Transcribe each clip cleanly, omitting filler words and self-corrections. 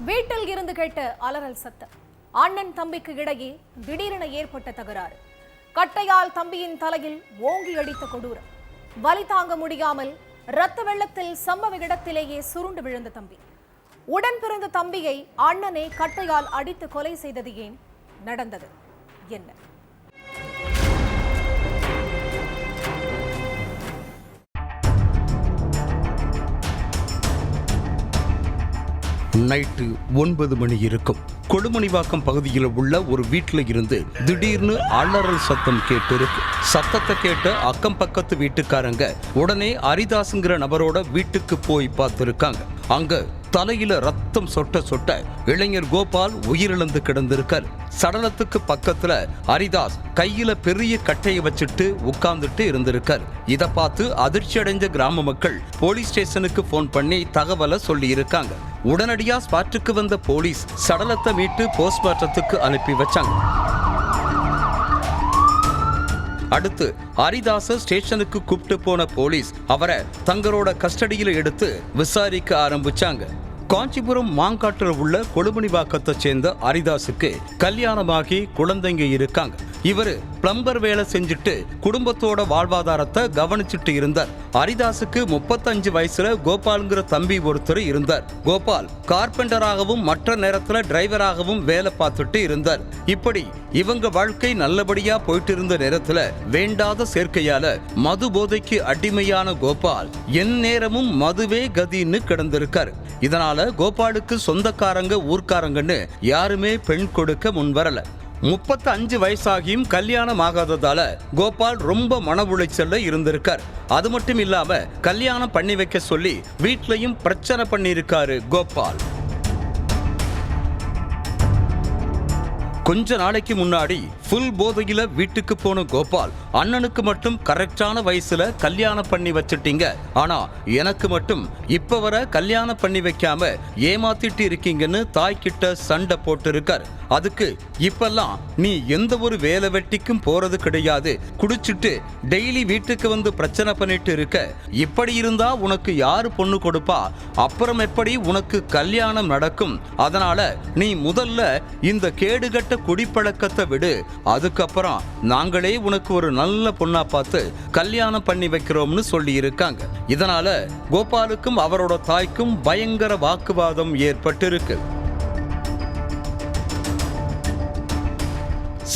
வீட்டில் இருந்து கேட்ட அலறல் சத்தம். அண்ணன் தம்பிக்கு இடையே திடீரென ஏற்பட்ட தகராறு. கட்டையால் தம்பியின் தலையில் ஓங்கி அடித்த கொடூரம். வலி தாங்க முடியாமல் இரத்த வெள்ளத்தில் சம்பவ இடத்திலேயே சுருண்டு விழுந்த தம்பி. உடன் பிறந்த தம்பியை அண்ணனே கட்டையால் அடித்து கொலை செய்தது ஏன்? நடந்தது என்ன? நைட்டு 9 மணி இருக்கும். கொழுமணிவாக்கம் பகுதியில் உள்ள ஒரு வீட்டில் இருந்து திடீர்னு அலறல் சத்தம் கேட்டிருக்கு. சத்தத்தை கேட்ட அக்கம் பக்கத்து வீட்டுக்காரங்க உடனே ஹரிதாஸ்ங்கிற நபரோட வீட்டுக்கு போய் பார்த்திருக்காங்க. அங்க தலையில ரத்தம் சொட்ட சொட்ட இளைஞர் கோபால் உயிரிழந்து கிடந்திருக்கார். சடலத்துக்கு பக்கத்துல ஹரிதாஸ் கையில பெரிய கட்டையை வச்சுட்டு உட்கார்ந்துட்டு இருந்திருக்கார். இதை பார்த்து அதிர்ச்சி அடைஞ்ச கிராம மக்கள் போலீஸ் ஸ்டேஷனுக்கு போன் பண்ணி தகவலை சொல்லி இருக்காங்க. உடனடியா ஸ்பாட்டுக்கு வந்த போலீஸ் சடலத்தை மீட்டு போஸ்ட்மார்ட்டத்துக்கு அனுப்பி வச்சாங்க. அடுத்து ஹரிதாஸ ஸ்டேஷனுக்கு கூப்பிட்டு போன போலீஸ் அவரை தங்களோட கஸ்டடியில் எடுத்து விசாரிக்க ஆரம்பிச்சாங்க. காஞ்சிபுரம் மாங்காட்டில் உள்ள கொழுமணிவாக்கத்தை சேர்ந்த ஹரிதாஸுக்கு கல்யாணமாகி குழந்தைங்க இருக்காங்க. இவரு பிளம்பர் வேலை செஞ்சுட்டு குடும்பத்தோட வாழ்வாதாரத்தை கவனிச்சுட்டு இருந்தார். ஹரிதாஸுக்கு 35 வயசுல கோபால்ங்கிற தம்பி ஒருத்தர் இருந்தார். கோபால் கார்பெண்டராகவும் மற்ற நேரத்துல டிரைவராகவும் வேலை பார்த்துட்டு இருந்தார். இப்படி இவங்க வாழ்க்கை நல்லபடியா போயிட்டு இருந்த நேரத்துல வேண்டாத சேர்க்கையால மது போதைக்கு அடிமையான கோபால் எந்நேரமும் மதுவே கதின்னு கிடந்திருக்காரு. இதனால கோபாலுக்கு சொந்தக்காரங்க ஊர்க்காரங்கன்னு யாருமே பெண் கொடுக்க முன்வரல. 35 வயசாகியும் கல்யாணம் ஆகாததால கோபால் ரொம்ப மன உளைச்சல்ல இருந்திருக்கார். அது மட்டும் இல்லாம கல்யாணம் பண்ணி வைக்க சொல்லி வீட்லயும் பிரச்சனை பண்ணியிருக்காரு கோபால். கொஞ்ச நாளைக்கு முன்னாடி ஃபுல் போதையில வீட்டுக்கு போன கோபால் அண்ணனுக்கு மட்டும் கரெக்டான வயசுல கல்யாணம் பண்ணி வச்சிட்டீங்க, ஆனா எனக்கு மட்டும் இப்ப வர கல்யாணம் பண்ணி வைக்காம ஏமாத்திட்டு இருக்கீங்கன்னு தாய்கிட்ட சண்டை போட்டு இருக்கார். அதுக்கு இப்பெல்லாம் நீ எந்த ஒரு வேலை வெட்டிக்கும் போறது கிடையாது, குடிச்சிட்டு டெய்லி வீட்டுக்கு வந்து பிரச்சனை பண்ணிட்டு இருக்க, இப்படி இருந்தா உனக்கு யாரு பொண்ணு கொடுப்பா, அப்புறம் எப்படி உனக்கு கல்யாணம் நடக்கும், அதனால நீ முதல்ல இந்த கேடுகட்ட குடிப்பழக்கத்தை விடு, அதுக்கப்புறம் நாங்களே உனக்கு ஒரு நல்ல பொண்ணா பார்த்து கல்யாணம் பண்ணி வைக்கிறோம்னு சொல்லி இருக்காங்க. இதனால கோபாலுக்கும் அவரோட தாய்க்கும் பயங்கர வாக்குவாதம் ஏற்பட்டிருக்கு.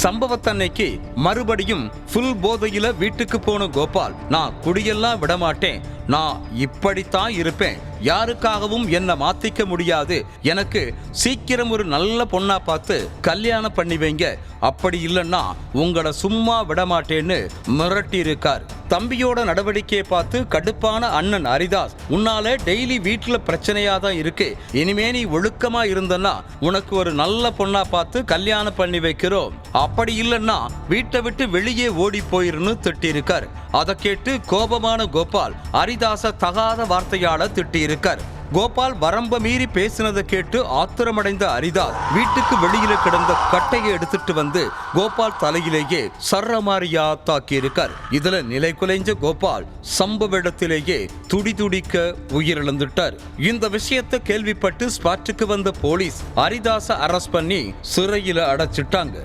சம்பவத்தன்னைக்கு மறுபடியும் ஃபுல் போதையில வீட்டுக்கு போன கோபால், நான் குடியெல்லாம் விட மாட்டேன், நான் இப்படித்தான் இருப்பேன், யாருக்காகவும் என்ன மாத்திக்க முடியாது, எனக்கு சீக்கிரம் ஒரு நல்ல பொண்ணா பார்த்து கல்யாணம் பண்ணி வைங்க, அப்படி இல்லைன்னா உங்களை சும்மா விட மாட்டேன்னு மிரட்டி இருக்கார். தம்பியோட நடவடிக்கையை பார்த்து கடுப்பான அண்ணன் ஹரிதாஸ், உன்னால டெய்லி வீட்டுல பிரச்சனையா தான் இருக்கு, இனிமே நீ ஒழுக்கமா இருந்தன்னா உனக்கு ஒரு நல்ல பொண்ணா பார்த்து கல்யாணம் பண்ணி வைக்கிறோம், அப்படி இல்லைன்னா வீட்டை விட்டு வெளியே ஓடி போயிருன்னு திட்டிருக்கார். அதை கேட்டு கோபமான கோபால் ஹரிதாஸ தகாத வார்த்தையால திட்டியிருக்கார். கோபால் வரம்ப மீறி பேசினதை கேட்டு ஆத்திரமடைந்த ஹரிதாஸ் வீட்டுக்கு வெளியில கிடந்த கட்டையை எடுத்துட்டு வந்து கோபால் தலையிலேயே சர்ரமாரியா தாக்கி இருக்கார். இதுல நிலை குலைஞ்ச கோபால் சம்பவ இடத்திலேயே துடிதுடிக்க உயிரிழந்துட்டார். இந்த விஷயத்தை கேள்விப்பட்டு ஸ்பாட்டுக்கு வந்த போலீஸ் ஹரிதாஸ அரெஸ்ட் பண்ணி சிறையில அடைச்சிட்டாங்க.